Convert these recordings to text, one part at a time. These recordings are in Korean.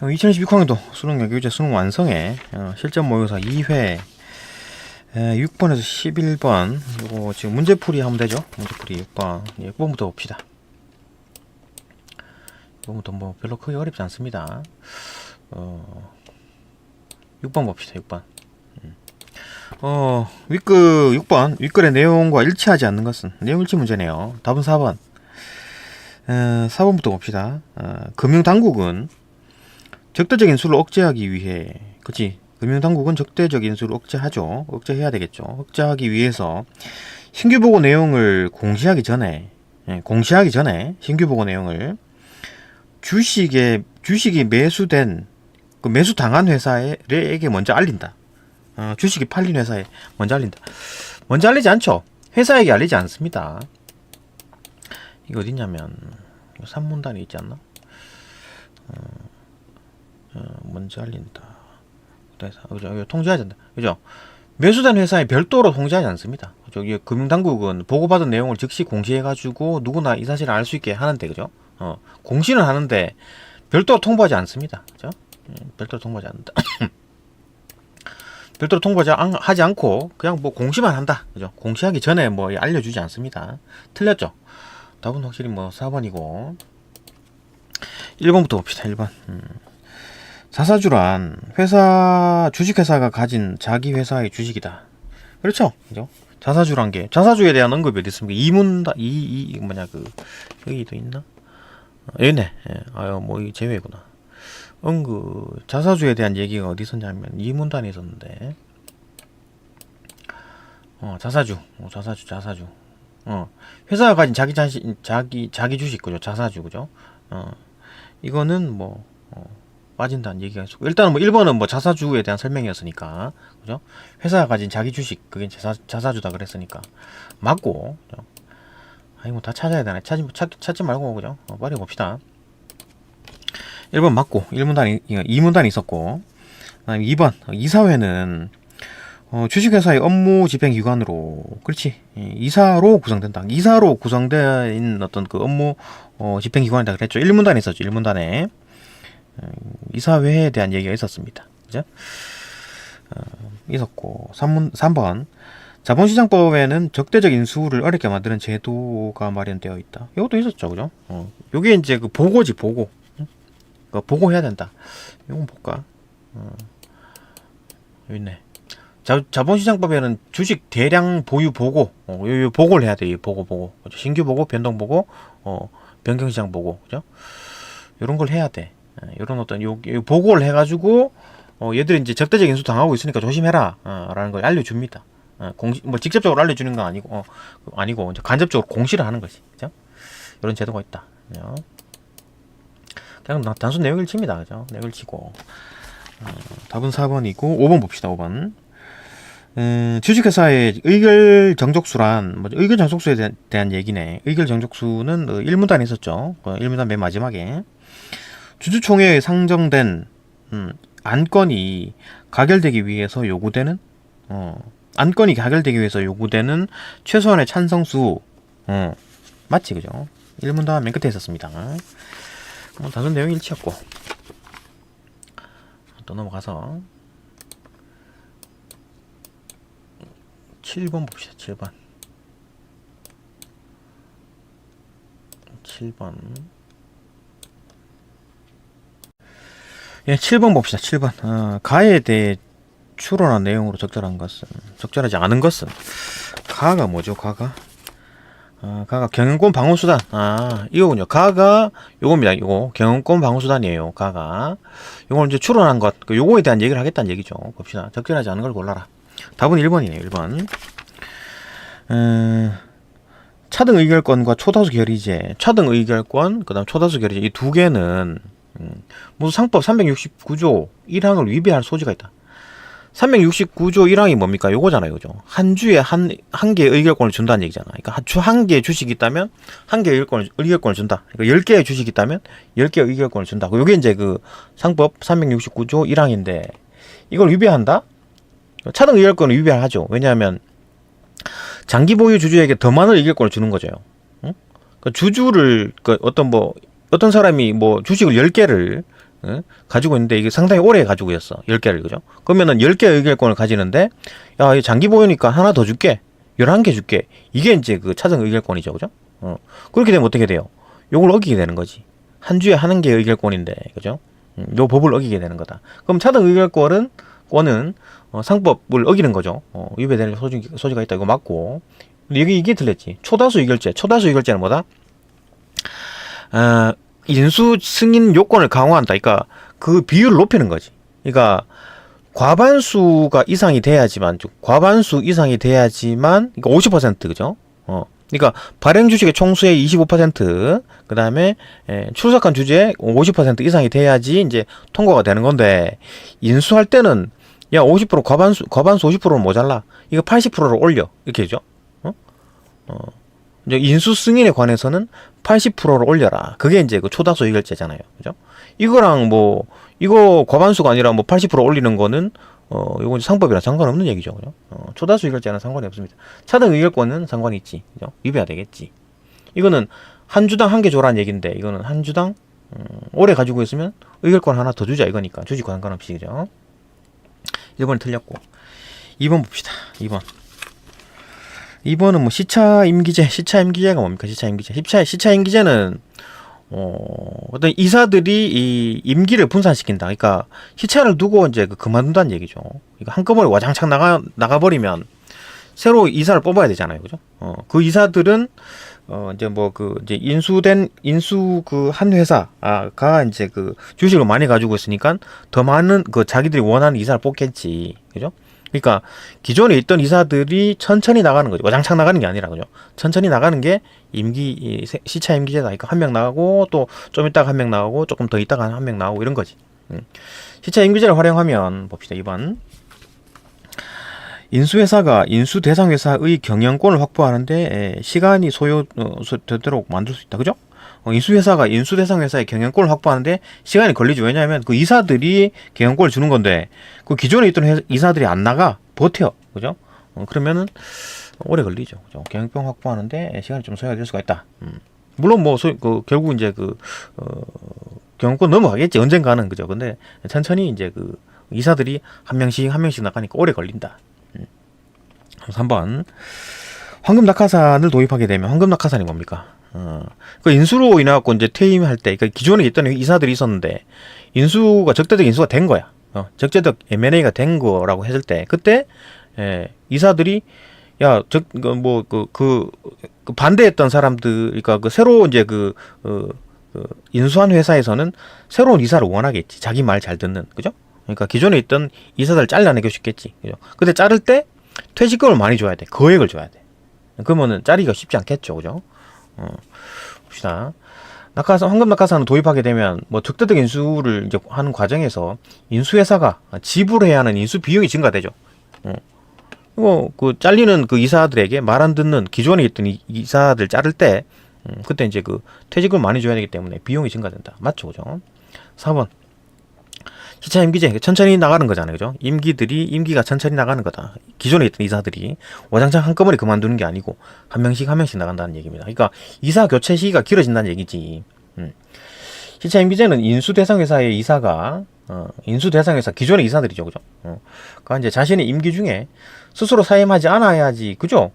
2022학년도 수능 여기제 수능 완성에 실전 모의고사 2회 6번에서 11번 이거 지금 문제풀이 하면 되죠. 문제풀이 6번 6번부터 봅시다. 6번부터 뭐 별로 크게 어렵지 않습니다. 6번 봅시다. 6번 윗글 6번 윗글의 내용과 일치하지 않는 것은 내용 일치 문제네요. 답은 4번 4번부터 봅시다. 금융당국은 적대적인 수를 억제하기 위해, 그치? 금융당국은 적대적인 수를 억제하죠. 억제해야 되겠죠. 억제하기 위해서 신규 보고 내용을 공시하기 전에 신규 보고 내용을 주식이 매수된, 그 매수 당한 회사에게 먼저 알린다. 주식이 팔린 회사에 먼저 알린다. 먼저 알리지 않죠. 회사에게 알리지 않습니다. 이거 어딨냐면, 3문단에 있지 않나? 먼저 알린다. 그죠? 통지해야 된다. 그죠? 매수된 회사에 별도로 통지하지 않습니다. 그죠? 금융당국은 보고받은 내용을 즉시 공시해가지고 누구나 이 사실을 알 수 있게 하는데, 그죠? 공시는 하는데 별도로 통보하지 않습니다. 그죠? 별도로 통보하지 않는다. 별도로 통보하지 않고 그냥 뭐 공시만 한다. 그죠? 공시하기 전에 뭐 알려주지 않습니다. 틀렸죠? 답은 확실히 뭐 4번이고 1번부터 봅시다. 1번. 자사주란 주식회사가 가진 자기 회사의 주식이다. 그렇죠? 그죠? 자사주란 게, 자사주에 대한 언급이 어디 있습니까? 여기도 있나? 여기네. 뭐, 이 제외구나. 자사주에 대한 얘기가 어디 있었냐면, 이문단에 있었는데, 자사주. 회사가 가진 자기 주식, 그죠? 자사주, 그죠? 이거는 뭐, 빠진다는 얘기가 있었고, 일단은 뭐 1번은 뭐 자사주에 대한 설명이었으니까, 그죠? 회사가 가진 자기 주식, 그게 자사주다 그랬으니까 맞고, 그죠? 아니 뭐 다 찾아야 되나? 찾지 말고, 그죠? 빨리 봅시다. 1번 맞고 2문단이 있었고, 그다음에 2번 이사회는 주식회사의 업무 집행기관으로, 그렇지, 이사로 구성된다. 이사로 구성된 어떤 그 업무 집행기관이다 그랬죠. 1문단에 있었죠. 1문단에 이사회에 대한 얘기가 있었습니다. 그죠? 있었고, 3번. 자본시장법에는 적대적 인수를 어렵게 만드는 제도가 마련되어 있다. 이것도 있었죠. 그죠? 요게 이제 그 보고지, 보고. 보고해야 된다. 이건 볼까? 여기 있네. 자본시장법에는 주식 대량 보유 보고, 요 보고를 해야 돼. 이 보고. 그죠? 신규 보고, 변동 보고, 변경시장 보고. 그죠? 요런 걸 해야 돼. 이런 어떤 보고를 해가지고 얘들이 이제 적대적 인수 당하고 있으니까 조심해라 라는 걸 알려줍니다. 뭐 직접적으로 알려주는 건 아니고 이제 간접적으로 공시를 하는 거지. 그죠? 이런 제도가 있다. 그죠? 그냥 단순 내용 일치입니다. 그죠? 내용 일치고. 답은 4번이고 5번 봅시다. 5번. 주식회사의 의결 정족수란, 의결 정족수에 대한 얘기네. 의결 정족수는 1문단에 있었죠. 1문단 맨 마지막에. 주주총회에 상정된 안건이 가결되기 위해서 요구되는 최소한의 찬성수. 맞지, 그죠? 1문단 맨 끝에 있었습니다. 단순 내용 일치였고, 또 넘어가서 7번 봅시다. 7번. 예, 7번 봅시다. 7번. 가에 대해 추론한 내용으로 적절하지 않은 것은, 가가 뭐죠? 가가 경영권 방어수단. 이거군요. 가가 요겁니다. 이거 경영권 방어수단이에요. 가가 요걸 이제 추론한 것, 요거에 대한 얘기를 하겠다는 얘기죠. 봅시다. 적절하지 않은 걸 골라라. 답은 1번이네요. 1번. 차등 의결권과 초다수 결의제. 차등 의결권, 그 다음 초다수 결의제. 이 두 개는 무슨 상법 369조 1항을 위배할 소지가 있다. 369조 1항이 뭡니까? 요거잖아요. 그죠? 한 주에 한 개의 의결권을 준다는 얘기잖아. 그러니까 한 개의 주식이 있다면 한 개의 의결권을 준다. 그러니까 10개의 주식이 있다면 10개의 의결권을 준다. 요게 이제 그 상법 369조 1항인데 이걸 위배한다? 차등 의결권을 위배하죠. 왜냐하면 장기 보유 주주에게 더 많은 의결권을 주는 거죠. 응? 그러니까 주주를 어떤 사람이 뭐 주식을 10개를 가지고 있는데 이게 상당히 오래 가지고 있었어. 10개를, 그죠? 그러면은 10개 의결권을 가지는데, 야, 이 장기 보유니까 하나 더 줄게. 11개 줄게. 이게 이제 그 차등 의결권이죠, 그죠? 그렇게 되면 어떻게 돼요? 요걸 어기게 되는 거지. 한 주에 한 개의 의결권인데, 그죠? 요 법을 어기게 되는 거다. 그럼 차등 의결권은 상법을 어기는 거죠. 위배될 소지가 있다. 이거 맞고. 근데 여기 이게 틀렸지. 초다수 의결제. 초다수 의결제는 뭐다? 인수 승인 요건을 강화한다. 그러니까 그 비율을 높이는 거지. 그러니까 과반수가 이상이 돼야지만, 과반수 이상이 돼야지만, 그러니까 50%, 그죠? 그러니까 발행 주식의 총수의 25%, 그 다음에 출석한 주주의 50% 이상이 돼야지 이제 통과가 되는 건데, 인수할 때는 야 50% 과반수 50%는 모자라. 이거 80%로 올려. 이렇게 되죠. 이제 인수 승인에 관해서는 80%로 올려라. 그게 이제 그 초다수 의결제잖아요. 그죠? 이거랑 뭐 이거 과반수가 아니라 뭐 80% 올리는 거는 이건 상법이랑 상관없는 얘기죠. 그죠? 초다수 의결제는 상관이 없습니다. 차등 의결권은 상관이 있지. 그죠? 위배가 되겠지. 이거는 한 주당 한 개 줘라는 얘기인데, 이거는 한 주당 오래 가지고 있으면 의결권 하나 더 주자 이거니까 주식과 상관없이. 그죠? 1번이 틀렸고 2번 봅시다. 2번은 뭐 시차임기제가 뭡니까? 시차임기제는 어떤 이사들이 이 임기를 분산시킨다. 그러니까 시차를 두고 이제 그만둔다는 얘기죠. 이거 한꺼번에 와장창 나가버리면 새로 이사를 뽑아야 되잖아요, 그죠? 그 이사들은 이제 뭐 이제 인수 그 한 회사가 이제 그 주식을 많이 가지고 있으니까 더 많은 그 자기들이 원하는 이사를 뽑겠지, 그죠? 그러니까 기존에 있던 이사들이 천천히 나가는 거죠. 와장창 나가는 게 아니라, 그죠? 천천히 나가는 게 시차 임기제다. 그러니까 한 명 나가고 또 좀 있다가 한 명 나가고 조금 더 있다가 한 명 나가고 이런 거지. 시차 임기제를 활용하면 봅시다. 2번. 인수회사가 인수대상회사의 경영권을 확보하는데 시간이 소요되도록 만들 수 있다. 그죠? 인수회사가 인수대상회사의 경영권을 확보하는데 시간이 걸리죠. 왜냐하면 그 이사들이 경영권을 주는 건데 그 기존에 있던 이사들이 안 나가 버텨. 그죠? 그러면은 오래 걸리죠. 그죠? 경영권 확보하는데 시간이 좀 소요될 수가 있다. 물론 뭐 결국 이제 경영권 넘어가겠지. 언젠가는. 그죠? 근데 천천히 이제 이사들이 한 명씩 나가니까 오래 걸린다. 3번. 황금 낙하산을 도입하게 되면 황금 낙하산이 뭡니까? 그 인수로 인해 갖고 이제 퇴임할 때, 그러니까 기존에 있던 이사들이 있었는데 인수가 적대적 인수가 된 거야. 적대적 M&A가 된 거라고 했을 때, 그때 이사들이 반대했던 사람들, 그러니까 새로 이제 인수한 회사에서는 새로운 이사를 원하겠지. 자기 말 잘 듣는, 그죠? 그러니까 기존에 있던 이사들 잘라내고 싶겠지, 그죠? 근데 자를 때 퇴직금을 많이 줘야 돼. 거액을 줘야 돼. 그러면은 자리가 쉽지 않겠죠, 그죠? 봅시다. 황금 낙하산을 도입하게 되면 뭐 적대적 인수를 이제 하는 과정에서 인수회사가 지불해야 하는 인수 비용이 증가되죠. 잘리는 이사들에게 말 안 듣는 기존에 있던 이사들 자를 때 그때 이제 퇴직을 많이 줘야 되기 때문에 비용이 증가된다. 맞죠, 그죠? 4번. 시차 임기제, 천천히 나가는 거잖아요, 그죠? 임기가 천천히 나가는 거다. 기존에 있던 이사들이 와장창 한꺼번에 그만두는 게 아니고 한 명씩 나간다는 얘기입니다. 그러니까 이사 교체 시기가 길어진다는 얘기지. 시차 임기제는 인수대상회사의 이사가 인수대상회사 기존의 이사들이죠, 그죠? 그러니까 이제 자신의 임기 중에 스스로 사임하지 않아야지, 그죠?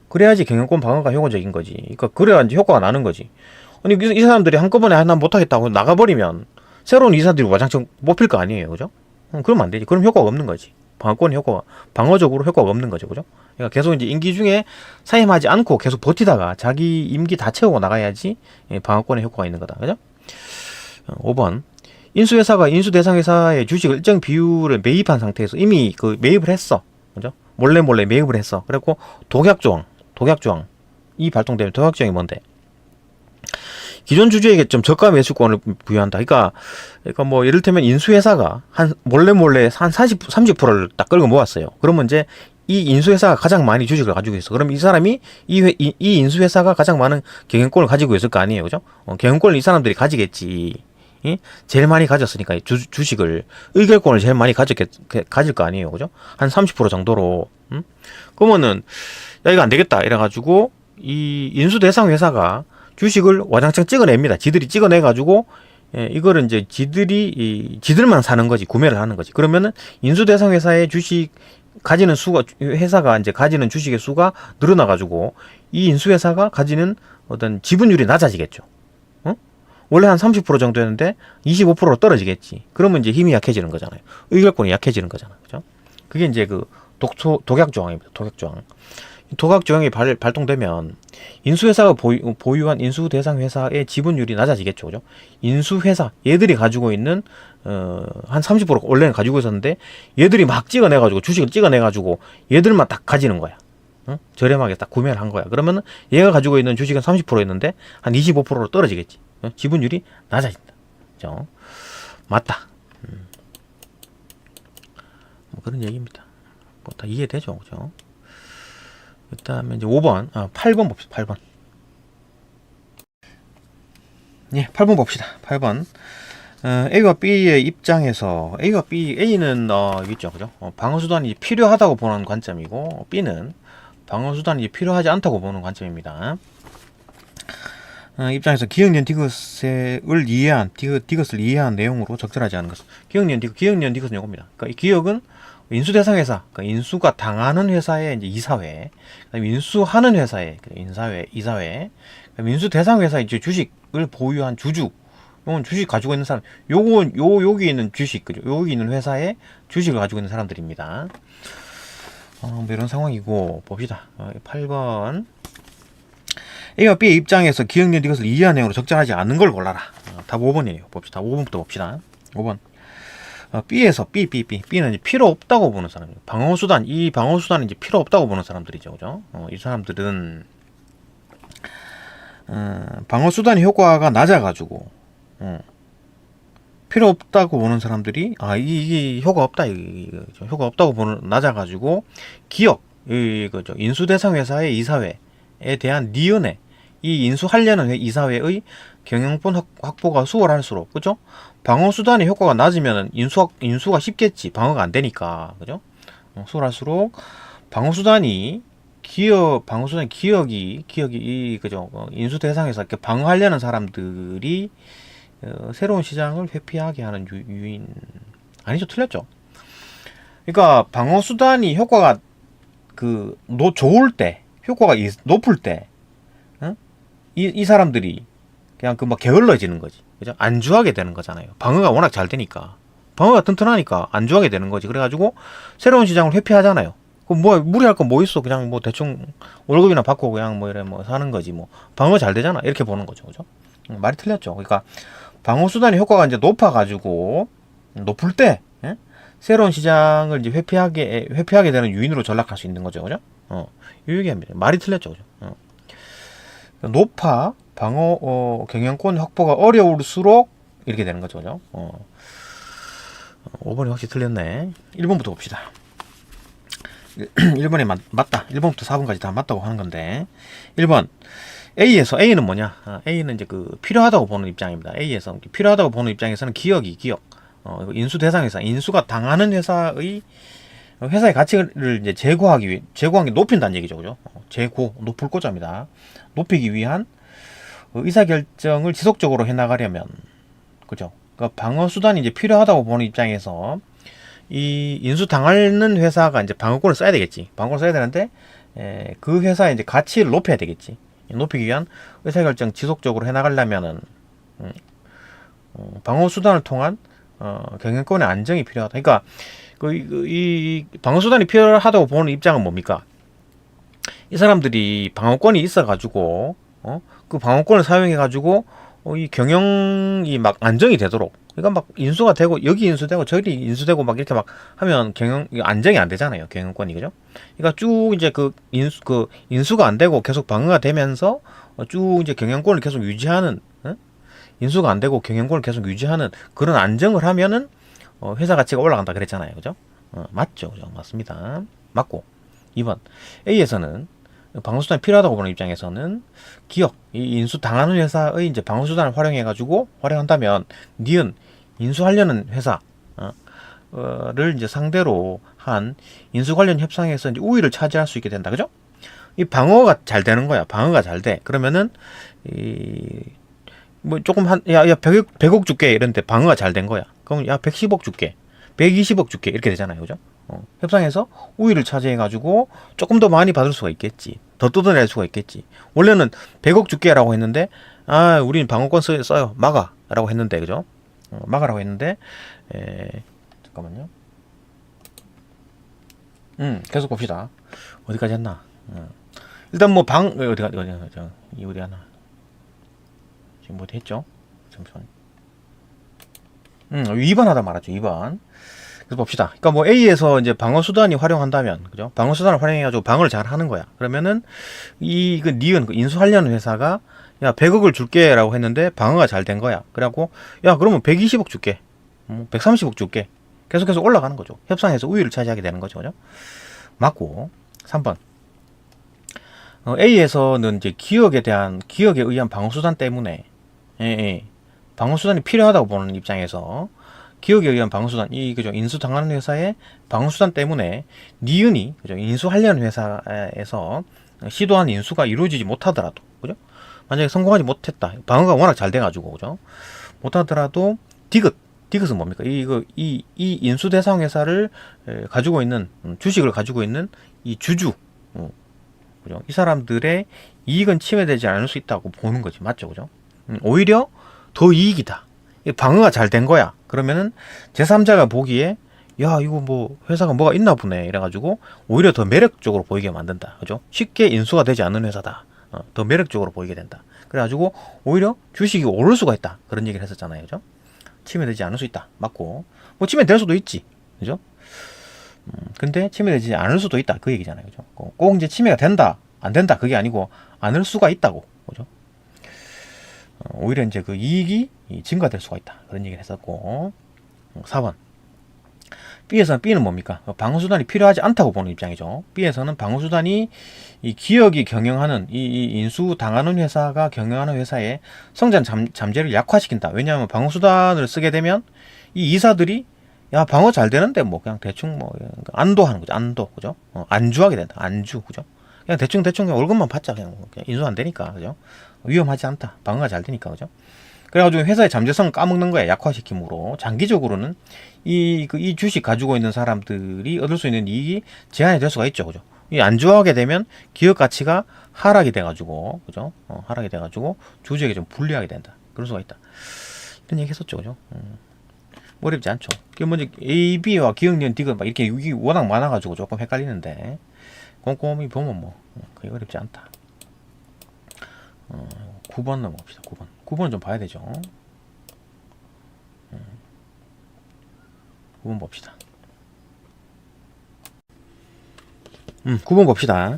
그래야지 경영권 방어가 효과적인 거지. 그러니까 그래야 이제 효과가 나는 거지. 아니 이 사람들이 한꺼번에 하나 못하겠다고 나가버리면 새로운 이사들이 와장창 뽑힐 거 아니에요, 그죠? 그러면 안 되지. 그럼 효과가 없는 거지. 방어적으로 효과가 없는 거죠, 그죠? 그러니까 계속 이제 임기 중에 사임하지 않고 계속 버티다가 자기 임기 다 채우고 나가야지 방어권의 효과가 있는 거다, 그죠? 5번. 인수회사가 인수대상회사의 주식을 일정 비율을 매입한 상태에서 이미 매입을 했어, 그죠? 몰래 매입을 했어. 그래갖고 독약조항이 발동되면 독약조항이 뭔데? 기존 주주에게 좀 저가 매수권을 부여한다. 그러니까 뭐 예를 들면 인수회사가 몰래 한 30%를 딱 끌고 모았어요. 그러면 이제 이 인수회사가 가장 많이 주식을 가지고 있어. 그럼 이 사람이 이 인수회사가 가장 많은 경영권을 가지고 있을 거 아니에요, 그죠? 경영권을 이 사람들이 가지겠지. 제일 많이 가졌으니까 주식을 의결권을 제일 많이 가질 거 아니에요, 그죠? 한 30% 정도로. 그러면은 야 이거 안 되겠다 이래가지고 이 인수 대상 회사가 주식을 와장창 찍어냅니다. 지들이 찍어내가지고 이거를 이제 지들만 사는 거지, 구매를 하는 거지. 그러면은 인수 대상 회사의 주식 가지는 수가, 회사가 이제 가지는 주식의 수가 늘어나 가지고 이 인수 회사가 가지는 어떤 지분율이 낮아지겠죠. 어? 원래 한 30% 정도였는데 25%로 떨어지겠지. 그러면 이제 힘이 약해지는 거잖아요. 의결권이 약해지는 거잖아요. 그죠? 그게 이제 그 독약 조항입니다. 독약 조항. 독약 조항이 발동되면 인수회사가 보유한 인수 대상 회사의 지분율이 낮아지겠죠. 그죠? 인수회사, 얘들이 가지고 있는, 한 30% 원래는 가지고 있었는데, 얘들이 막 찍어내가지고, 주식을 찍어내가지고, 얘들만 딱 가지는 거야. 응? 저렴하게 딱 구매를 한 거야. 그러면은, 얘가 가지고 있는 주식은 30%였는데, 한 25%로 떨어지겠지. 지분율이 낮아진다. 그죠? 맞다. 뭐 그런 얘기입니다. 뭐 다 이해되죠. 그죠? 그 다음에 이제 5번, 8번 봅시다. 8번. 예, 8번 봅시다. 8번. A와 B의 입장에서, A와 B, A는, 여기 있죠. 그죠? 방어수단이 필요하다고 보는 관점이고, B는 방어수단이 필요하지 않다고 보는 관점입니다. 입장에서 기억년 디귿을 이해한 내용으로 적절하지 않은 것은, 기억년 디귿은 이겁니다. 그러니까 이 기억은 인수대상 회사, 그러니까 인수가 당하는 회사의 이제 이사회, 그다음에 인수하는 회사의 이사회, 인수대상 회사의 이제 주식을 보유한 주주, 요건 주식 가지고 있는 사람, 여기 있는 주식, 그죠? 여기 있는 회사의 주식을 가지고 있는 사람들입니다. 뭐 이런 상황이고, 봅시다. 8번. A와 B의 입장에서 기억년 이것을 이해한 내용으로 적절하지 않은 걸 골라라. 답 5번이에요. 봅시다. 5번부터 봅시다. 5번. B에서 B는 이제 필요 없다고 보는 사람이에요. 이 방어수단은 이제 필요 없다고 보는 사람들이죠. 그죠? 이 사람들은, 방어수단의 효과가 낮아가지고, 필요 없다고 보는 사람들이, 이게 효과 없다, 효과 없다고 낮아가지고, 이거죠. 인수대상 회사의 이사회에 대한 니은에, 이 인수하려는 이사회의 경영권 확보가 수월할수록, 그죠? 방어수단의 효과가 낮으면 인수가 쉽겠지. 방어가 안 되니까. 그죠? 수월할수록, 방어수단이 기억이, 그죠? 인수 대상에서 이렇게 방어하려는 사람들이, 새로운 시장을 회피하게 하는 유인, 아니죠. 틀렸죠. 그러니까, 방어수단이 효과가, 좋을 때, 효과가 높을 때, 이 사람들이 그냥 막 게을러지는 거지. 그죠? 안주하게 되는 거잖아요. 방어가 워낙 잘 되니까. 방어가 튼튼하니까 안주하게 되는 거지. 그래가지고 새로운 시장을 회피하잖아요. 그럼 무리할 건 뭐 있어? 그냥 대충 월급이나 받고 그냥 이래 사는 거지. 방어 잘 되잖아. 이렇게 보는 거죠. 그죠? 말이 틀렸죠. 그러니까 방어 수단의 효과가 이제 높아가지고 높을 때, 새로운 시장을 이제 회피하게 되는 유인으로 전락할 수 있는 거죠. 그죠? 이 얘기합니다. 말이 틀렸죠. 그죠? 높아 방어 경영권 확보가 어려울수록 이렇게 되는 거죠. 그죠? 5번이 확실히 틀렸네. 1번부터 봅시다. 1번이 맞다. 1번부터 4번까지 다 맞다고 하는 건데, 1번 A는 뭐냐? A는 이제 필요하다고 보는 입장입니다. A에서 필요하다고 보는 입장에서는 기억. 인수 대상회사, 인수가 당하는 회사의 가치를 이제 제고하기 높인다는 얘기죠. 그죠? 높을 고자입니다. 높이기 위한 의사결정을 지속적으로 해나가려면, 그죠? 그러니까 방어수단이 이제 필요하다고 보는 입장에서, 이 인수 당하는 회사가 이제 방어권을 써야 되겠지. 방어권을 써야 되는데, 그 회사의 이제 가치를 높여야 되겠지. 높이기 위한 의사결정 지속적으로 해나가려면은, 방어수단을 통한, 경영권의 안정이 필요하다. 그러니까, 이 방어수단이 필요하다고 보는 입장은 뭡니까? 이 사람들이 방어권이 있어가지고, 그 방어권을 사용해가지고, 이 경영이 막 안정이 되도록, 그러니까 막 인수가 되고, 여기 인수되고, 저기 인수되고, 막 이렇게 막 하면 안정이 안 되잖아요. 경영권이. 그죠? 그러니까 쭉 이제 인수가 안 되고 계속 방어가 되면서, 쭉 이제 경영권을 계속 유지하는, 인수가 안 되고 경영권을 계속 유지하는 그런 안정을 하면은, 회사 가치가 올라간다 그랬잖아요. 그죠? 맞죠. 그죠? 맞습니다. 맞고. 2번. A에서는 방어수단이 필요하다고 보는 입장에서는 이 인수 당하는 회사의 이제 방어수단을 활용한다면, 니은 인수하려는 회사를 이제 상대로 한 인수 관련 협상에서 이제 우위를 차지할 수 있게 된다. 그죠? 이 방어가 잘 되는 거야. 방어가 잘 돼. 그러면은, 뭐 조금 야 100억 줄게 이런데 방어가 잘 된 거야. 그럼 야 110억 줄게, 120억 줄게 이렇게 되잖아요, 그죠? 협상해서 우위를 차지해가지고 조금 더 많이 받을 수가 있겠지. 더 뜯어낼 수가 있겠지. 원래는 100억 줄게라고 했는데 아 우리는 방어권 써요, 막아라고 했는데, 그죠? 막아라고 했는데 잠깐만요. 계속 봅시다. 어디까지 했나? 일단 뭐 어디 하나? 지금 뭐 했죠? 잠시만. 2번 하다 말았죠. 2번. 그래서 봅시다. 그러니까 뭐 A에서 이제 방어 수단이 활용한다면, 그죠? 방어 수단을 활용해가지고 방어를 잘 하는 거야. 그러면은 그 니은 인수하려는 회사가 야 100억을 줄게라고 했는데 방어가 잘 된 거야. 그래갖고 야 그러면 120억 줄게, 130억 줄게. 계속해서 올라가는 거죠. 협상에서 우위를 차지하게 되는 거죠, 그죠? 맞고. 3번. A에서는 이제 기억에 의한 방어 수단 때문에 방어 수단이 필요하다고 보는 입장에서 기억에 의한 방어 수단, 그죠? 인수당하는 회사의 방어 수단 때문에 니은이, 그죠? 인수하려는 회사에서 시도한 인수가 이루어지지 못하더라도, 그죠? 만약에 성공하지 못했다. 방어가 워낙 잘 돼가지고, 그죠? 못하더라도 디귿은 뭡니까? 이 인수 대상 회사를 가지고 있는, 주식을 가지고 있는 이 주주, 그죠? 이 사람들의 이익은 침해되지 않을 수 있다고 보는 거지. 맞죠? 그죠? 오히려 더 이익이다. 방어가 잘 된 거야. 그러면은 제3자가 보기에 야 이거 뭐 회사가 뭐가 있나 보네 이래가지고 오히려 더 매력적으로 보이게 만든다. 그죠? 쉽게 인수가 되지 않는 회사다. 더 매력적으로 보이게 된다. 그래가지고 오히려 주식이 오를 수가 있다. 그런 얘기를 했었잖아요. 그죠? 침해되지 않을 수 있다. 맞고 뭐 침해될 수도 있지. 그죠? 근데 침해되지 않을 수도 있다. 그 얘기잖아요. 그죠? 꼭 이제 침해가 된다, 안 된다. 그게 아니고 않을 수가 있다고. 그죠? 오히려 이제 그 이익이 증가될 수가 있다. 그런 얘기를 했었고. 4번. B는 뭡니까? 방어수단이 필요하지 않다고 보는 입장이죠. B에서는 방어수단이 이 기업이 경영하는, 이 인수 당하는 회사가 경영하는 회사의 성장 잠재를 약화시킨다. 왜냐하면 방어수단을 쓰게 되면 이 이사들이 야, 방어 잘 되는데 뭐 그냥 대충 뭐 안도하는 거죠. 안도. 그죠? 안주하게 된다. 안주. 그죠? 그냥 대충 그냥 월급만 받자. 그냥 인수 안 되니까. 그죠? 위험하지 않다. 방어가 잘 되니까. 그죠? 그래가지고 회사의 잠재성을 까먹는 거야. 약화시킴으로. 장기적으로는 이 주식 가지고 있는 사람들이 얻을 수 있는 이익이 제한이 될 수가 있죠. 그죠? 이 안주하게 되면 기업 가치가 하락이 돼가지고, 그죠? 하락이 돼가지고 주주에게 좀 불리하게 된다. 그럴 수가 있다. 이런 얘기 했었죠. 그죠? 어렵지 않죠. 그 먼저 A, B와 기억년, 디귿 막 이렇게 여기 워낙 많아가지고 조금 헷갈리는데 꼼꼼히 보면 뭐 그게 어렵지 않다. 9번 넘어갑시다. 9번 좀 봐야 되죠. 9번 봅시다. 9번 봅시다.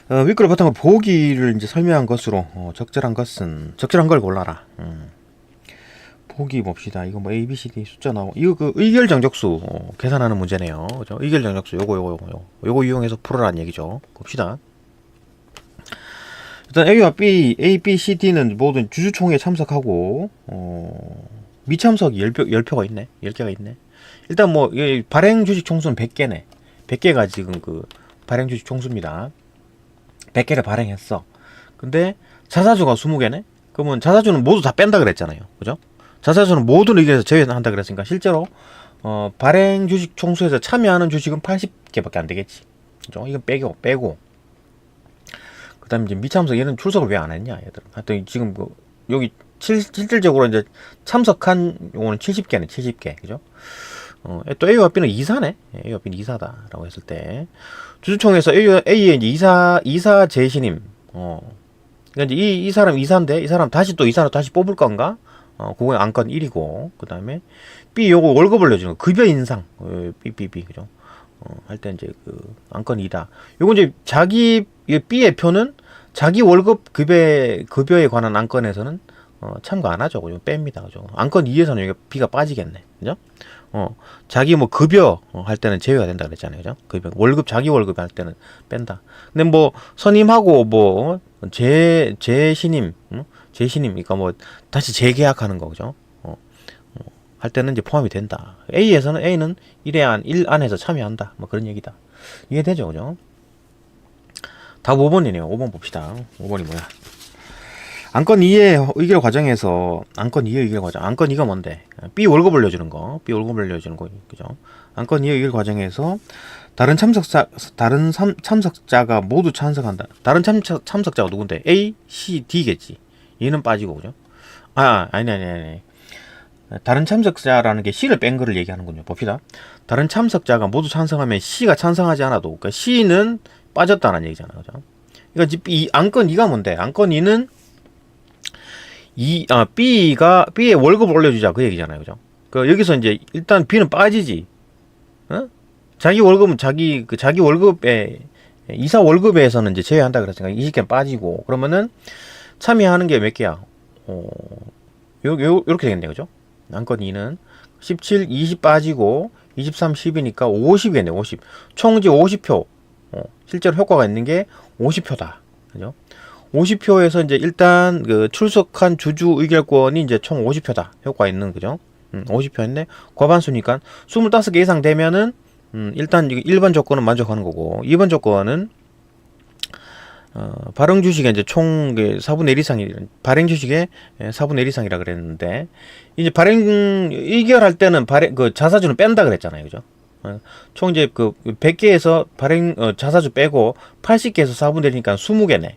윗글을 바탕으로 보기를 이제 설명한 것으로 적절한 걸 골라라. 보기 봅시다. 이거 뭐 A, B, C, D 숫자 나오고 이거 그 의결 정적수 계산하는 문제네요. 그죠? 의결 정적수 요거 이용해서 풀어라는 얘기죠. 봅시다. 일단 A, B, C, D는 모든 주주총회에 참석하고 미참석이 10표가 있네. 10개가 있네. 일단 뭐 발행 주식 총수는 100개네. 100개가 지금 그 발행 주식 총수입니다. 100개를 발행했어. 근데 자사주가 20개네. 그러면 자사주는 모두 다 뺀다 그랬잖아요. 그죠? 자사주는 모든 의견에서 제외한다 그랬으니까 실제로 발행 주식 총수에서 참여하는 주식은 80개밖에 안 되겠지. 그죠? 이건 빼고 그 다음에 이제 미참석 얘는 출석을 왜 안 했냐 얘들은. 하여튼 지금 여기 실질적으로 이제 참석한 요거는 70개네. 70개. 그죠? 또 A와 B는 이사네. A와 B는 이사다라고 했을 때 주주총회에서 A의 이제 이사 재신임. 그러니까 이제 이 사람 이사인데 이 사람 다시 또 이사로 다시 뽑을 건가? 그거 안건 1이고 그 다음에 B 요거 월급을 내주는 거 급여 인상 B 그죠? 할 때 이제 그 안건 2다. 요거 이제 B의 표는 자기 월급 급여에 관한 안건에서는 참가 안 하죠. 그죠? 뺍니다. 그죠? 안건 2에서는 여기 B가 빠지겠네. 그죠? 자기 뭐 급여 할 때는 제외가 된다 그랬잖아요. 그죠? 급여 자기 월급 할 때는 뺀다. 근데 뭐 선임하고 뭐 재신임 그러니까 뭐 다시 재계약하는 거 그죠? 할 때는 이제 포함이 된다. A는 1 안에서 참여한다. 뭐 그런 얘기다. 이해되죠? 그죠? 답 5번이네요. 5번 봅시다. 5번이 뭐야? 안건 2의 의결 과정에서 안건 2의 의결 과정. 안건 2가 뭔데? B 월급 올려주는 거. B 월급 올려주는 거. 그죠? 안건 2의 의결 과정에서 다른 참석자가 모두 찬성한다. 다른 참석자가 누군데? A, C, D겠지. 얘는 빠지고 그죠? 아니. 다른 참석자라는 게 C를 뺀 거를 얘기하는군요. 봅시다. 다른 참석자가 모두 찬성하면 C가 찬성하지 않아도, 그러니까 C는 빠졌다는 얘기잖아. 그죠? 그러니까 이 안건 2가 뭔데? 안건 2는 B의 월급을 올려주자. 그 얘기잖아요. 그죠? 그, 여기서 이제, 일단 B는 빠지지. 어? 자기 월급은 자기 월급에, 이사 월급에서는 이제 제외한다 그랬으니까 20개 빠지고, 그러면은 참여하는 게 몇 개야? 요렇게 되겠네. 그죠? 안건 2는 17, 20 빠지고, 23, 10이니까 50이겠네. 50. 총 이제 50표. 실제로 효과가 있는 게 50표다. 그죠? 50표에서 이제 일단 그 출석한 주주 의결권이 이제 총 50표다. 효과 있는 그죠? 50표인데 과반수니까 25개 이상 되면은 일단 1번 조건은 만족하는 거고 2번 조건은 발행 주식의 이제 총 4분의 1 이상이 발행 주식의 4분의 1 이상이라 그랬는데 이제 발행 의결할 때는 그 자사주는 뺀다 그랬잖아요. 그죠? 총 이제 그 100개에서 발행 자사주 빼고 80개에서 4분의 1이니까 20개네.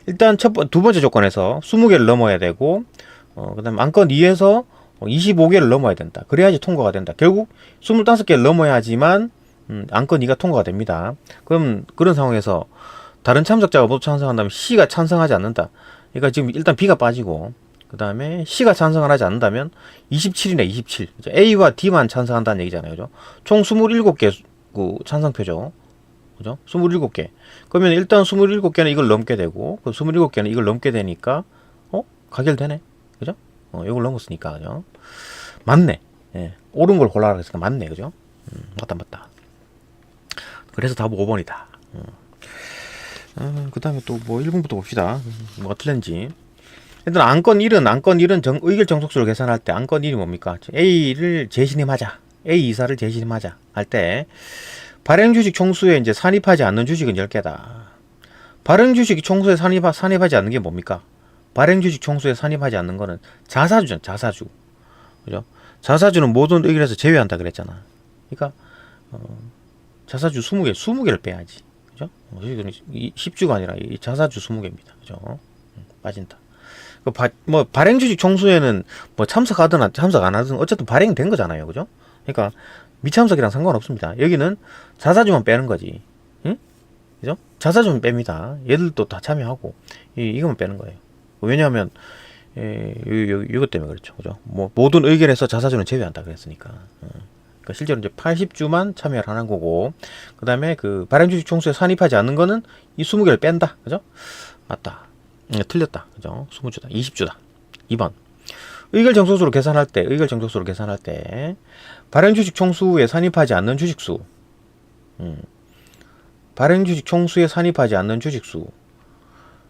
일단 두 번째 조건에서 20개를 넘어야 되고 그다음 안건 2에서 25개를 넘어야 된다. 그래야지 통과가 된다. 결국 25개를 넘어야지만 안건 2가 통과가 됩니다. 그럼 그런 상황에서 다른 참석자가 모두 찬성한다면 C가 찬성하지 않는다. 그러니까 지금 일단 B가 빠지고 그 다음에 C가 찬성을 하지 않는다면 27이네. 27. A와 D만 찬성한다는 얘기잖아요. 그죠? 총 27개 찬성표죠. 그죠? 27개. 그러면 일단 27개는 이걸 넘게 되고, 그 27개는 이걸 넘게 되니까, 가결되네. 그죠? 이걸 넘었으니까, 그죠? 맞네. 예. 옳은 걸 골라라 했으니까 맞네. 그죠? 맞다. 그래서 답 5번이다. 그 다음에 또 뭐 1번부터 봅시다. 뭐가 틀렸는지. 일단 안건 1은 의결 정속수를 계산할 때 안건 1이 뭡니까? A를 재신임하자. A 이사를 재신임하자. 할 때, 발행주식 총수에 이제 산입하지 않는 주식은 10개다. 발행주식 총수에 산입하지 않는 게 뭡니까? 발행주식 총수에 산입하지 않는 거는 자사주잖아. 자사주. 그죠? 자사주는 모든 의결에서 제외한다 그랬잖아. 그러니까 자사주 20개를 빼야지. 그죠? 10주가 아니라 이 자사주 20개입니다. 그죠? 빠진다. 발행주식 총수에는 뭐 참석하든 참석 안 하든 어쨌든 발행된 거잖아요. 그죠? 그러니까 미참석이랑 상관없습니다. 여기는 자사주만 빼는 거지. 응? 그죠? 자사주만 뺍니다. 얘들도 다 참여하고 이것만 빼는 거예요. 왜냐하면 이것 때문에 그렇죠. 그죠? 뭐 모든 의견에서 자사주는 제외한다 그랬으니까. 그러니까 실제로 이제 80주만 참여를 하는 거고 그 다음에 그 발행주식 총수에 산입하지 않는 거는 이 20개를 뺀다. 그죠? 맞다. 틀렸다. 그죠? 20주다. 20주다. 2번. 의결 정속수로 계산할 때 발행주식 총수에 산입하지 않는 주식수. 발행주식 총수에 산입하지 않는 주식수.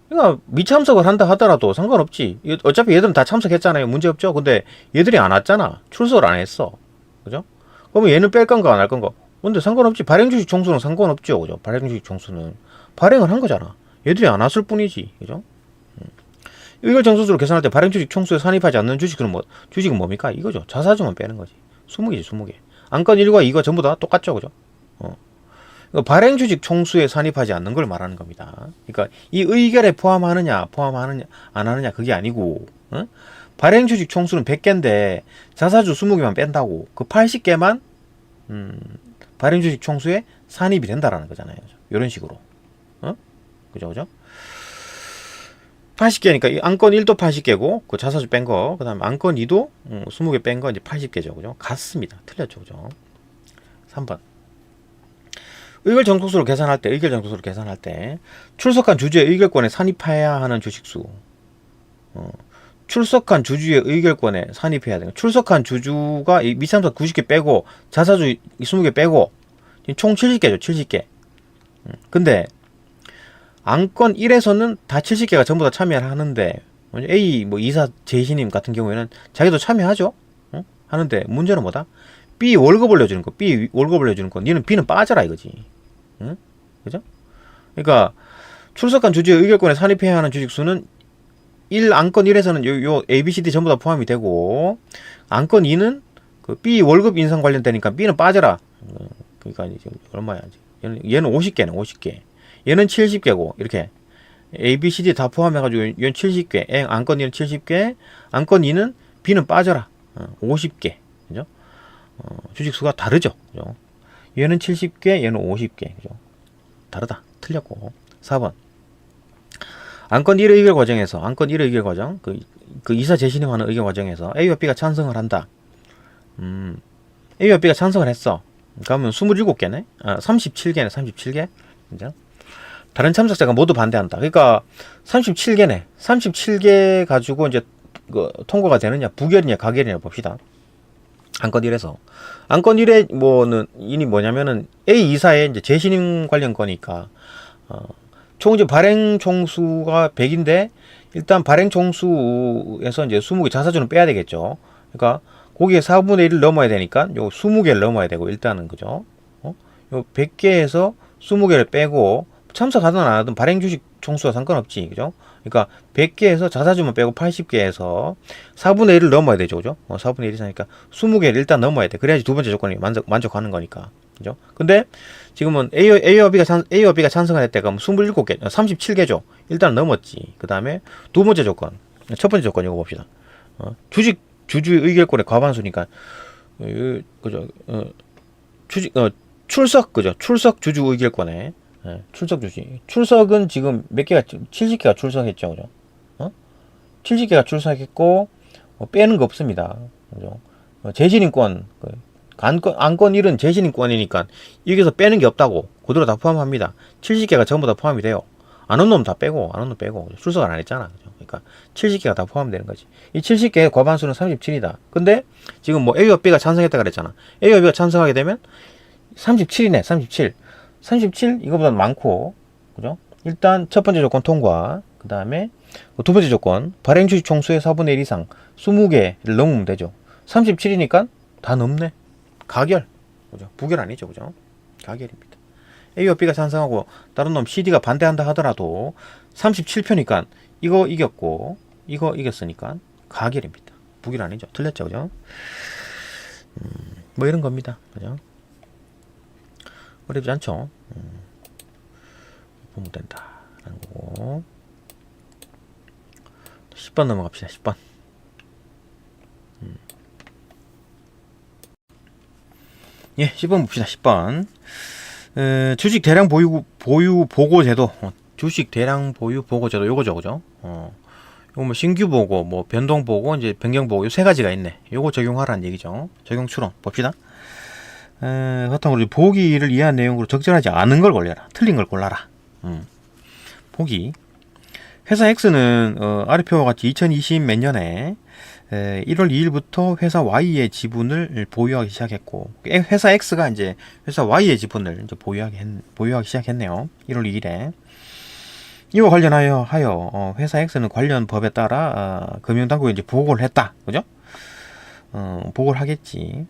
그러니까 미참석을 한다 하더라도 상관없지. 어차피 얘들은 다 참석했잖아요. 문제없죠. 근데 얘들이 안 왔잖아. 출석을 안 했어. 그죠? 그러면 얘는 뺄 건가 안 할 건가? 근데 상관없지. 발행주식 총수는 상관없죠. 그죠? 발행주식 총수는 발행을 한 거잖아. 얘들이 안 왔을 뿐이지. 그죠? 의결 정속수로 계산할 때 발행주식 총수에 산입하지 않는 주식은 뭡니까? 이거죠. 자사주만 빼는 거지. 20개지, 20개. 안건 1과 2가 전부 다 똑같죠. 그죠? 발행주식 총수에 산입하지 않는 걸 말하는 겁니다. 그러니까 이 의결에 포함하느냐, 안 하느냐, 그게 아니고, 발행주식 총수는 100개인데 자사주 20개만 뺀다고, 그 80개만, 발행주식 총수에 산입이 된다라는 거잖아요. 이런 식으로. 그죠? 80개니까 이 안건 1도 80개고 그 자사주 뺀 거, 그다음에 안건 2도 20개 뺀 거 이제 80개죠. 그죠? 같습니다. 틀렸죠. 그죠? 3번. 의결 정속수로 계산할 때 출석한 주주의 의결권에 산입해야 하는 주식수. 출석한 주주의 의결권에 산입해야 되는. 출석한 주주가 미참석 90개 빼고 자사주 20개 빼고 총 70개죠. 70개. 근데 안건 1에서는 다 70개가 전부 다 참여를 하는데 A 뭐 이사 재신임 같은 경우에는 자기도 참여하죠. 하는데 문제는 뭐다? B 월급 올려주는 거. 니는 B는 빠져라 이거지. 그죠? 그러니까 출석한 주주의 의결권에 산입해야 하는 주식수는 1 안건 1에서는 요 A, B, C, D 전부 다 포함이 되고, 안건 2는 그 B 월급 인상 관련되니까 B는 빠져라. 그러니까 이제 얼마야? 얘는 50개네, 50개. 얘는 70개고, 이렇게. A, B, C, D 다 포함해가지고, 얘는 70개. 안건 1은 70개. 안건 2는 B는 빠져라. 50개. 그죠? 주식수가 다르죠. 그죠? 얘는 70개, 얘는 50개. 그죠? 다르다. 틀렸고. 4번. 안건 1의 의결 과정에서, 안건 1의 의결 과정, 그 이사 재신임하는 의결 과정에서 A와 B가 찬성을 한다. A와 B가 찬성을 했어. 그러면 27개네? 37개네, 37개. 그죠? 다른 참석자가 모두 반대한다. 그러니까 37개네. 37개 가지고 이제 그 통과가 되느냐, 부결이냐, 가결이냐 봅시다. 안건 1에서. 안건 1의 뭐는 인이 뭐냐면은 A 이사의 이제 재신임 관련 거니까 총 이제 발행 총수가 100인데 일단 발행 총수에서 이제 20개 자사주는 빼야 되겠죠. 그러니까 거기에 4분의 1을 넘어야 되니까 요 20개를 넘어야 되고 일단은 그죠. 요 100개에서 20개를 빼고 참석하든 안 하든 발행 주식 총수와 상관없지. 그죠? 그러니까 100개에서 자사주만 빼고 80개에서 4분의 1을 넘어야 되죠. 그죠? 4분의 1 이상이니까 20개를 일단 넘어야 돼. 그래야지 두 번째 조건이 만족하는 거니까. 그죠? 근데 지금은 A와 B가 찬성을 했대. 그럼 27개, 37개죠. 일단 넘었지. 그 다음에 두 번째 조건. 첫 번째 조건 이거 봅시다. 주주의 의결권의 과반수니까, 그죠? 출석, 그죠? 출석 주주 의결권에. 출석 주식. 출석은 지금 몇 개가, 70개가 출석했죠. 그죠? 70개가 출석했고, 빼는 거 없습니다. 그죠? 재신임권, 안건 1은 재신임권이니까, 여기서 빼는 게 없다고. 그대로 다 포함합니다. 70개가 전부 다 포함이 돼요. 안 온 놈 다 빼고, 안 온 놈 빼고. 출석을 안 했잖아. 그죠? 그러니까, 70개가 다 포함되는 거지. 이 70개의 과반수는 37이다. 근데, 지금 뭐 A와 B가 찬성했다 그랬잖아. A와 B가 찬성하게 되면, 37이네, 37. 37 이거보다는 많고, 그죠? 일단 첫 번째 조건 통과. 그 다음에 두 번째 조건 발행 주식 총수의 4분의 1 이상 20개를 넘으면 되죠. 37이니까 다 넘네. 가결. 그죠? 부결 아니죠, 그죠? 가결입니다. A와 B가 찬성하고 다른 놈 CD가 반대한다 하더라도 37표니까 이거 이겼고 이거 이겼으니까 가결입니다. 부결 아니죠. 틀렸죠, 그죠? 뭐 이런 겁니다, 그죠? 어렵지 않죠? 보면 된다 라는 거고. 10번 넘어갑시다. 10번. 예, 10번 봅시다. 10번. 주식 대량 보유 보고 제도. 주식 대량 보유 보고 제도 요거죠, 그죠? 요거 뭐 신규 보고, 뭐 변동 보고, 이제 변경 보고 요 세 가지가 있네. 요거 적용하라는 얘기죠. 적용 추론 봅시다. 바탕으로 보기를 이해한 내용으로 적절하지 않은 걸 골라라. 틀린 걸 골라라. 보기. 회사 X는 아래 표와 같이 2020 몇 년에 1월 2일부터 회사 Y의 지분을 보유하기 시작했고, 회사 X가 이제 회사 Y의 지분을 이제 보유하기 시작했네요. 1월 2일에. 이와 관련하여 회사 X는 관련 법에 따라 금융당국에 이제 보고를 했다. 그죠? 보고를 하겠지.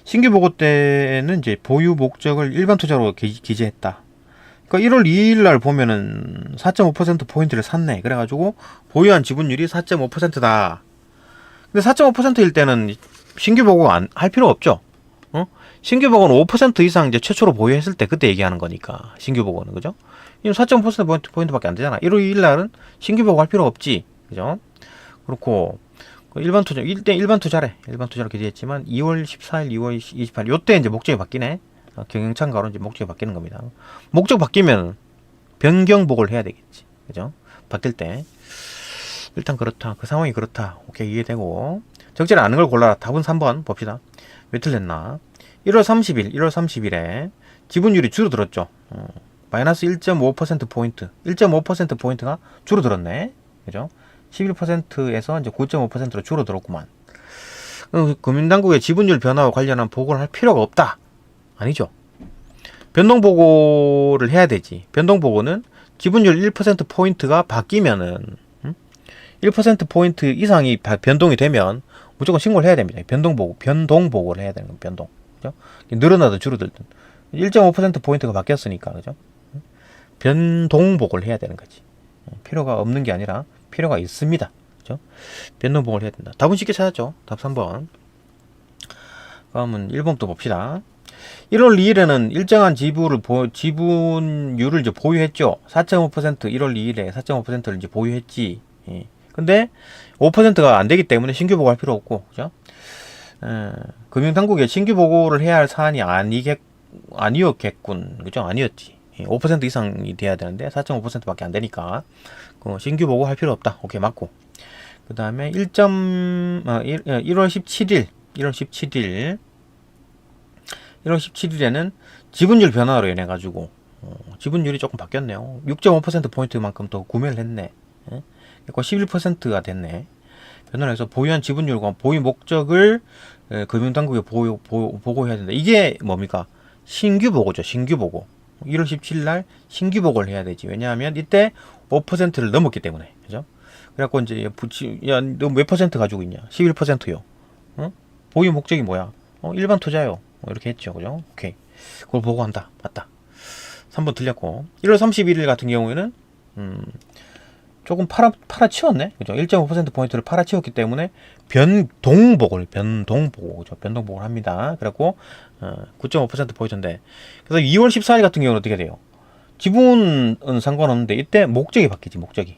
신규 보고 때는 이제 보유 목적을 일반 투자로 기재했다. 그러니까 1월 2일 날 보면은 4.5% 포인트를 샀네. 그래가지고 보유한 지분율이 4.5%다. 근데 4.5%일 때는 신규 보고 할 필요 없죠. 신규 보고는 5% 이상 이제 최초로 보유했을 때 그때 얘기하는 거니까 신규 보고는 그죠? 이건 4.5% 포인트밖에 안 되잖아. 1월 2일 날은 신규 보고 할 필요 없지. 그죠? 그렇고 일반 투자, 일반 투자래. 일반 투자로 기재했지만 2월 14일, 2월 28일 요때 이제 목적이 바뀌네. 경영참가로 이제 목적이 바뀌는 겁니다. 목적 바뀌면 변경 보고를 해야 되겠지. 그죠? 바뀔 때 일단 그렇다. 그 상황이 그렇다. 오케이, 이해되고. 적절히 아는 걸 골라라. 답은 3번 봅시다. 왜 틀렸나? 1월 30일에 지분율이 줄어들었죠. 마이너스 1.5% 포인트. 1.5% 포인트가 줄어들었네. 그죠? 11%에서 이제 9.5%로 줄어들었구만. 금융당국의 지분율 변화와 관련한 보고를 할 필요가 없다. 아니죠. 변동 보고를 해야 되지. 변동 보고는 지분율 1% 포인트가 바뀌면은 1% 포인트 이상이 변동이 되면 무조건 신고를 해야 됩니다. 변동 보고를 해야 되는 겁니다. 변동. 그죠? 늘어나든 줄어들든 1.5% 포인트가 바뀌었으니까 그죠? 변동 보고를 해야 되는 거지. 필요가 없는 게 아니라 필요가 있습니다. 그죠? 변동보고를 해야 된다. 답은 쉽게 찾았죠. 답 3번. 그러면 1번 또 봅시다. 1월 2일에는 일정한 지분율을 이제 보유했죠. 4.5% 1월 2일에 4.5%를 이제 보유했지. 예. 근데 5%가 안 되기 때문에 신규 보고할 필요 없고, 그죠? 금융당국에 신규 보고를 해야 할 사안이 아니었겠군, 그죠? 아니었지. 5% 이상이 돼야 되는데 4.5%밖에 안 되니까 신규 보고 할 필요 없다. 오케이, 맞고. 그 다음에 1월 17일에는 지분율 변화로 인해 가지고 지분율이 조금 바뀌었네요. 6.5%포인트만큼 더 구매를 했네. 그러니까 11%가 됐네. 변화를 해서 보유한 지분율과 보유 목적을 금융당국에 보고해야 된다. 이게 뭡니까? 신규 보고죠. 신규 보고. 1월 17일 날 신규 보고를 해야 되지. 왜냐하면 이때 5%를 넘었기 때문에. 그죠? 그래갖고 이제 야, 너 몇 퍼센트 가지고 있냐? 11%요. 보유 목적이 뭐야? 일반 투자요. 이렇게 했죠. 그죠? 오케이. 그걸 보고한다. 맞다. 3번 틀렸고. 1월 31일 같은 경우에는 조금 팔아치웠네. 그죠? 1.5%포인트를 팔아치웠기 때문에 변동복을 그죠? 변동복을 합니다. 그래갖고 9.5%포인트인데, 그래서 2월 14일 같은 경우는 어떻게 돼요? 지분은 상관없는데 이때 목적이 바뀌지. 목적이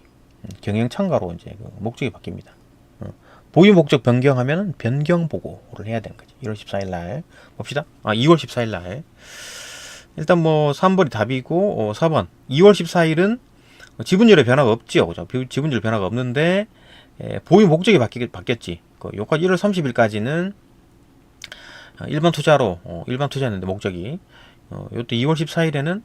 경영 참가로 이제 그 목적이 바뀝니다. 보유 목적 변경하면 변경 보고를 해야 되는 거지. 1월 14일 날 봅시다. 2월 14일 날 일단 뭐 3번이 답이고, 4번 2월 14일은 지분율의 변화가 없지요. 그죠? 지분율 변화가 없는데 보유 목적이 바뀌었지. 요까지 1월 30일까지는 일반 투자였는데 목적이 요때 2월 14일에는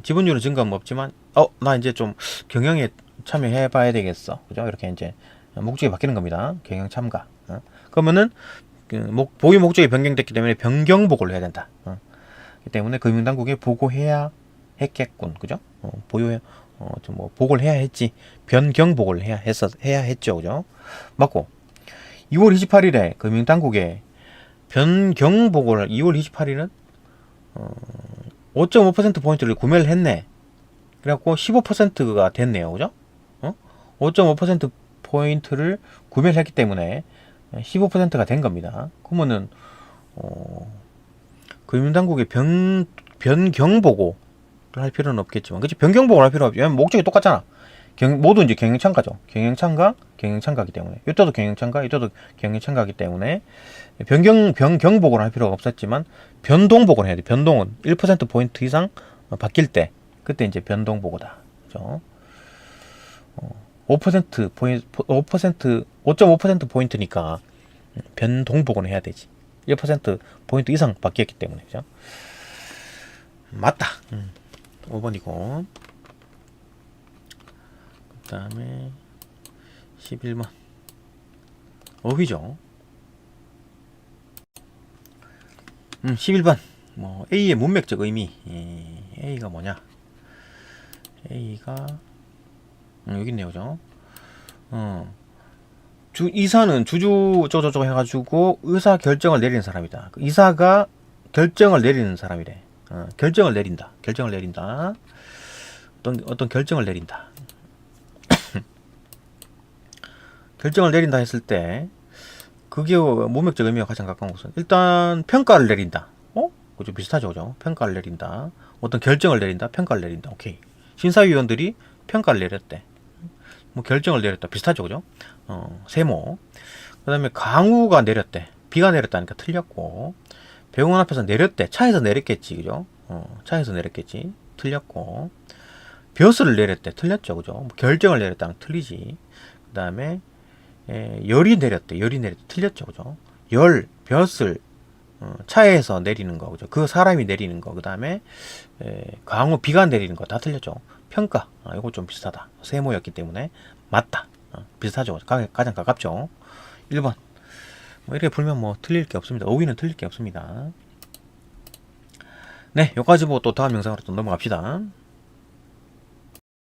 지분율은 증가는 없지만 나 이제 좀 경영에 참여해 봐야 되겠어. 그죠? 이렇게 이제 목적이 바뀌는 겁니다. 경영 참가. 그러면은 보유 목적이 변경됐기 때문에 변경 보고를 해야 된다. 그렇기 때문에 금융당국에 보고해야 했겠군. 그죠? 보고를 해야 했지. 변경 보고를 해야 했죠. 그죠? 맞고. 2월 28일에 금융당국에 변경 보고를 2월 28일은 5.5%포인트를 구매를 했네. 그래갖고 15%가 됐네요. 그죠? 5.5%포인트를 구매를 했기 때문에 15%가 된 겁니다. 그러면은 금융당국에 변경 보고를 할 필요는 없겠지만, 그치? 변경 보고를 할 필요 없죠. 왜냐면 목적이 똑같잖아. 모두 이제 경영참가죠. 경영참가기 때문에. 이때도 경영참가, 이때도 경영참가기 때문에 변경 보고를 할 필요가 없었지만 변동 보고를 해야 돼. 변동은 1%포인트 이상 바뀔 때, 그때 이제 변동 보고다. 그죠? 5.5%포인트니까 변동 보고는 해야 되지. 1%포인트 이상 바뀌었기 때문에. 그죠? 맞다. 5번이고. 그 다음에 11번. 어휘죠. 11번. A의 문맥적 의미. A가 뭐냐? A가 여기 있네요. 그죠? 이사는 주주 쪼쪼쪼 해가지고 의사 결정을 내리는 사람이다. 이사가 결정을 내리는 사람이래. 결정을 내린다. 어떤 결정을 내린다. 결정을 내린다 했을 때 그게 문맥적 의미가 가장 가까운 것은 일단 평가를 내린다. 그죠? 비슷하죠. 그죠? 평가를 내린다. 어떤 결정을 내린다. 평가를 내린다. 오케이. 심사위원들이 평가를 내렸대. 결정을 내렸다. 비슷하죠. 그죠? 세모. 그 다음에 강우가 내렸대. 비가 내렸다니까 틀렸고. 병원 앞에서 내렸대. 차에서 내렸겠지. 그죠? 차에서 내렸겠지. 틀렸고. 벼슬을 내렸대. 틀렸죠. 그죠? 결정을 내렸다는 틀리지. 그 다음에 열이 내렸대. 틀렸죠. 그죠? 벼슬, 차에서 내리는 거. 그죠? 그 사람이 내리는 거. 그 다음에 강우, 비가 내리는 거. 다 틀렸죠. 평가. 이거 좀 비슷하다. 세모였기 때문에 맞다. 비슷하죠. 가장 가깝죠. 1번. 이렇게 풀면 틀릴 게 없습니다. 어휘는 틀릴 게 없습니다. 네, 여기까지 보고 또 다음 영상으로 또 넘어갑시다.